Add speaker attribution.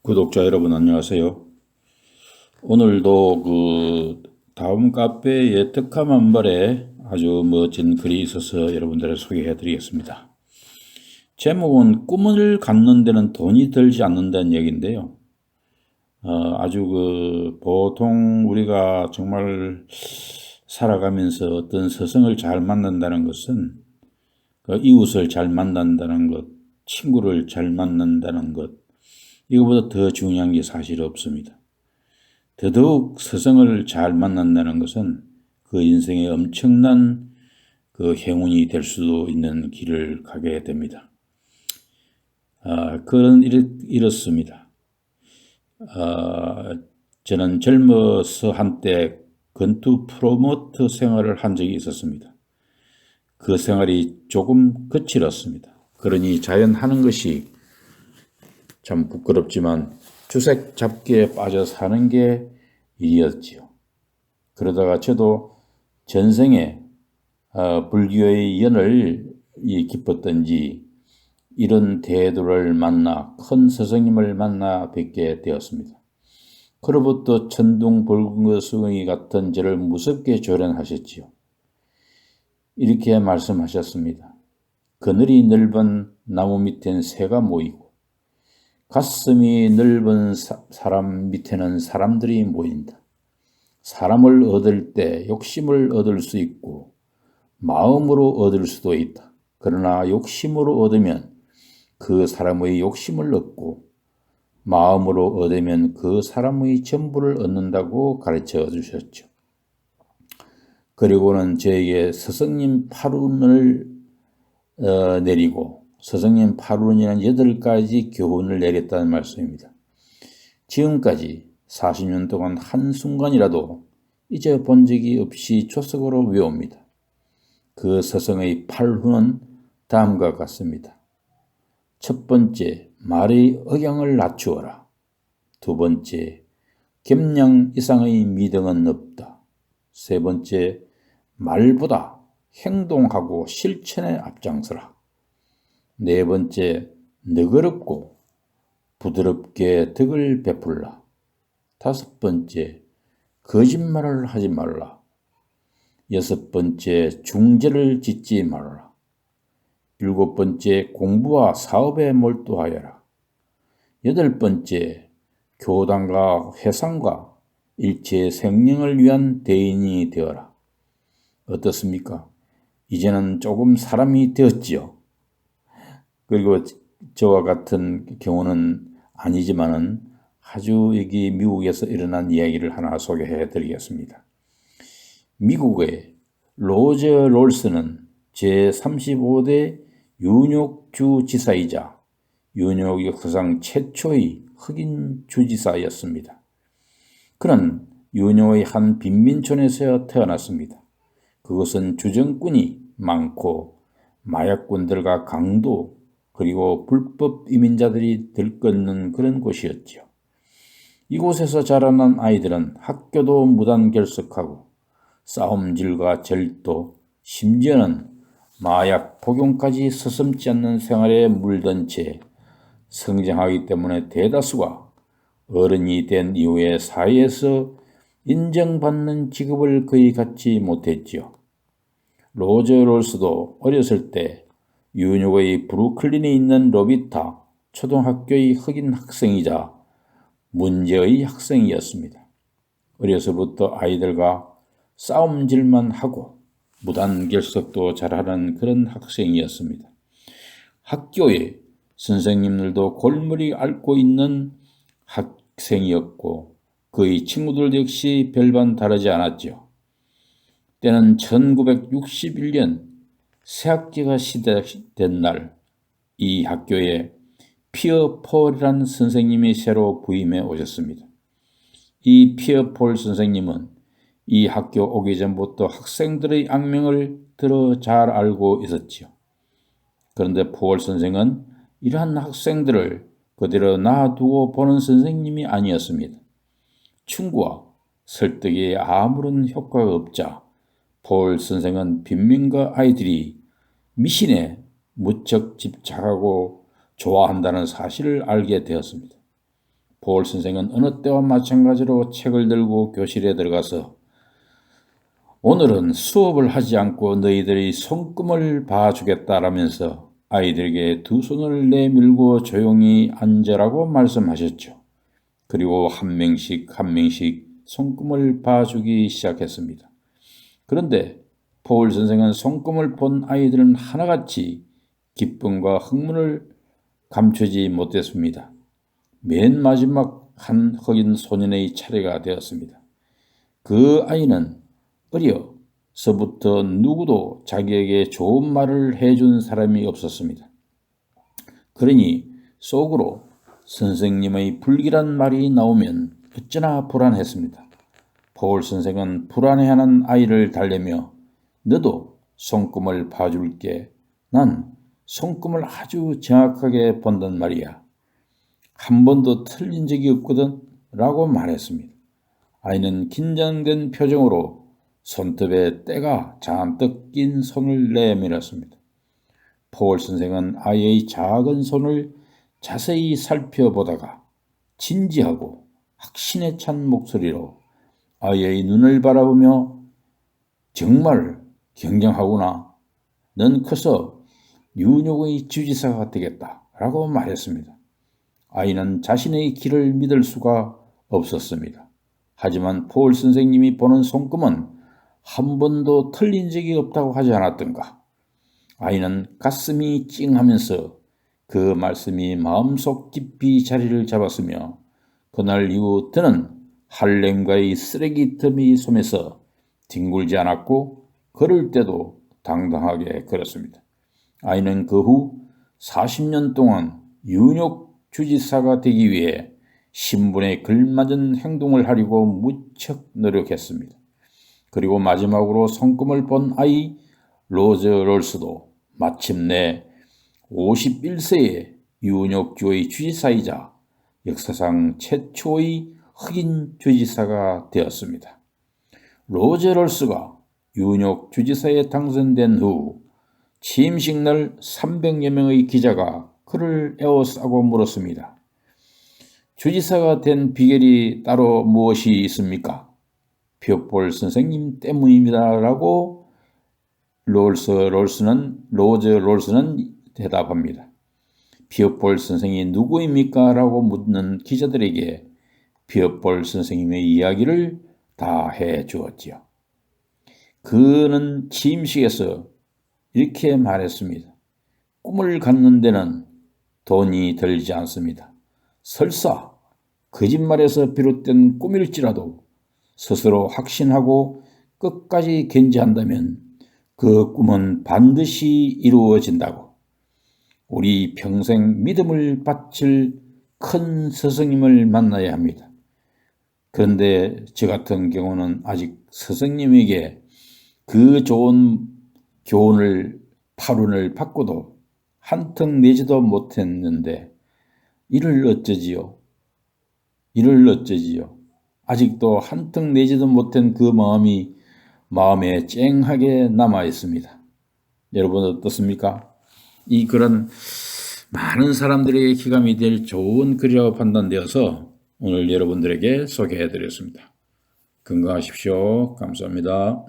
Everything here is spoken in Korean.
Speaker 1: 구독자 여러분 안녕하세요. 오늘도 다음 카페의 특함한 벌에 아주 멋진 글이 있어서 여러분들을 소개해 드리겠습니다. 제목은 꿈을 갖는 데는 돈이 들지 않는다는 얘기인데요. 아주 보통 우리가 정말 살아가면서 어떤 스승을 잘 만난다는 것은 이웃을 잘 만난다는 것, 친구를 잘 만난다는 것, 이거보다 더 중요한 게 사실 없습니다. 더더욱 스승을 잘 만난다는 것은 그 인생에 엄청난 행운이 될 수도 있는 길을 가게 됩니다. 이렇습니다. 저는 젊어서 한때 건투 프로모터 생활을 한 적이 있었습니다. 그 생활이 조금 거칠었습니다. 그러니 자연 하는 것이 참 부끄럽지만 주색 잡기에 빠져 사는 게 일이었지요. 그러다가 저도 전생에 불교의 연을 깊었던지 이런 대도를 만나 큰 스승님을 만나 뵙게 되었습니다. 그로부터 천둥 벌거숭이 같은 저를 무섭게 조련하셨지요. 이렇게 말씀하셨습니다. 그늘이 넓은 나무 밑엔 새가 모이고 가슴이 넓은 사람 밑에는 사람들이 모인다. 사람을 얻을 때 욕심을 얻을 수 있고 마음으로 얻을 수도 있다. 그러나 욕심으로 얻으면 그 사람의 욕심을 얻고 마음으로 얻으면 그 사람의 전부를 얻는다고 가르쳐 주셨죠. 그리고는 저에게 스승님 파룬을 내리고 스승님 파룬이라는 8가지 교훈을 내렸다는 말씀입니다. 지금까지 40년 동안 한순간이라도 잊어본 적이 없이 조석으로 외웁니다. 그 스승의 팔훈은 다음과 같습니다. 첫 번째, 말의 억양을 낮추어라. 두 번째, 겸양 이상의 미등은 없다. 세 번째, 말보다 행동하고 실천에 앞장서라. 네 번째, 너그럽고 부드럽게 덕을 베풀라. 다섯 번째, 거짓말을 하지 말라. 여섯 번째, 중죄를 짓지 말라. 일곱 번째, 공부와 사업에 몰두하여라. 여덟 번째, 교단과 회상과 일체의 생명을 위한 대인이 되어라. 어떻습니까? 이제는 조금 사람이 되었지요. 그리고 저와 같은 경우는 아니지만은 아주 여기 미국에서 일어난 이야기를 하나 소개해 드리겠습니다. 미국의 로저 롤스는 제35대 뉴욕주 지사이자 뉴욕 역사상 최초의 흑인 주지사였습니다. 그는 뉴욕의 한 빈민촌에서 태어났습니다. 그것은 주정꾼이 많고 마약꾼들과 강도 그리고 불법 이민자들이 들끓는 그런 곳이었지요. 이곳에서 자라난 아이들은 학교도 무단결석하고 싸움질과 절도, 심지어는 마약 복용까지 서슴지 않는 생활에 물든 채 성장하기 때문에 대다수가 어른이 된 이후에 사회에서 인정받는 직업을 거의 갖지 못했지요. 로저 롤스도 어렸을 때 뉴욕의 브루클린에 있는 로비타 초등학교의 흑인 학생이자 문제의 학생이었습니다. 어려서부터 아이들과 싸움질만 하고 무단결석도 잘하는 그런 학생이었습니다. 학교에 선생님들도 골머리 앓고 있는 학생이었고 그의 친구들 역시 별반 다르지 않았죠. 때는 1961년 새학기가 시작된 날 이 학교에 피어 폴이라는 선생님이 새로 부임해 오셨습니다. 이 피어 폴 선생님은 이 학교 오기 전부터 학생들의 악명을 들어 잘 알고 있었지요. 그런데 폴 선생은 이러한 학생들을 그대로 놔두고 보는 선생님이 아니었습니다. 충고와 설득에 아무런 효과가 없자 폴 선생은 빈민가 아이들이 미신에 무척 집착하고 좋아한다는 사실을 알게 되었습니다. 포올 선생은 어느 때와 마찬가지로 책을 들고 교실에 들어가서 오늘은 수업을 하지 않고 너희들이 손금을 봐주겠다라면서 아이들에게 두 손을 내밀고 조용히 앉으라고 말씀하셨죠. 그리고 한 명씩 손금을 봐주기 시작했습니다. 그런데 포올 선생은 손금을 본 아이들은 하나같이 기쁨과 흥분을 감추지 못했습니다. 맨 마지막 한 흑인 소년의 차례가 되었습니다. 그 아이는 어려서부터 누구도 자기에게 좋은 말을 해준 사람이 없었습니다. 그러니 속으로 선생님의 불길한 말이 나오면 어쩌나 불안했습니다. 포올 선생은 불안해하는 아이를 달래며 너도 손금을 봐줄게. 난 손금을 아주 정확하게 본단 말이야. 한 번도 틀린 적이 없거든 라고 말했습니다. 아이는 긴장된 표정으로 손톱에 때가 잔뜩 낀 손을 내밀었습니다. 포올 선생은 아이의 작은 손을 자세히 살펴보다가 진지하고 확신에 찬 목소리로 아이의 눈을 바라보며 정말 굉장하구나. 넌 커서 뉴욕의 주지사가 되겠다 라고 말했습니다. 아이는 자신의 귀를 믿을 수가 없었습니다. 하지만 포올 선생님이 보는 손금은 한 번도 틀린 적이 없다고 하지 않았던가. 아이는 가슴이 찡하면서 그 말씀이 마음속 깊이 자리를 잡았으며 그날 이후 그는 할렘가의 쓰레기 더미 섬에서 뒹굴지 않았고 걸을 때도 당당하게 걸었습니다. 아이는 그 후 40년 동안 뉴욕 주지사가 되기 위해 신분에 걸맞은 행동을 하려고 무척 노력했습니다. 그리고 마지막으로 손금을 본 아이 로저 롤스도 마침내 51세의 뉴욕주의 주지사이자 역사상 최초의 흑인 주지사가 되었습니다. 로저 롤스가 뉴욕 주지사에 당선된 후 취임식 날 300여 명의 기자가 그를 에워싸고 물었습니다. 주지사가 된 비결이 따로 무엇이 있습니까? 피어폴 선생님 때문입니다. 라고 로저 롤스는 대답합니다. 피어폴 선생이 누구입니까? 라고 묻는 기자들에게 피어폴 선생님의 이야기를 다 해주었지요. 그는 취임식에서 이렇게 말했습니다. 꿈을 갖는 데는 돈이 들지 않습니다. 설사 거짓말에서 비롯된 꿈일지라도 스스로 확신하고 끝까지 견지한다면 그 꿈은 반드시 이루어진다고. 우리 평생 믿음을 바칠 큰 스승님을 만나야 합니다. 그런데 저 같은 경우는 아직 스승님에게 그 좋은 교훈을 파룬을 받고도 한턱 내지도 못했는데 이를 어쩌지요? 아직도 한턱 내지도 못한 그 마음이 마음에 쨍하게 남아 있습니다. 여러분 어떻습니까? 이 글은 많은 사람들에게 기감이 될 좋은 글이라고 판단되어서 오늘 여러분들에게 소개해 드렸습니다. 건강하십시오. 감사합니다.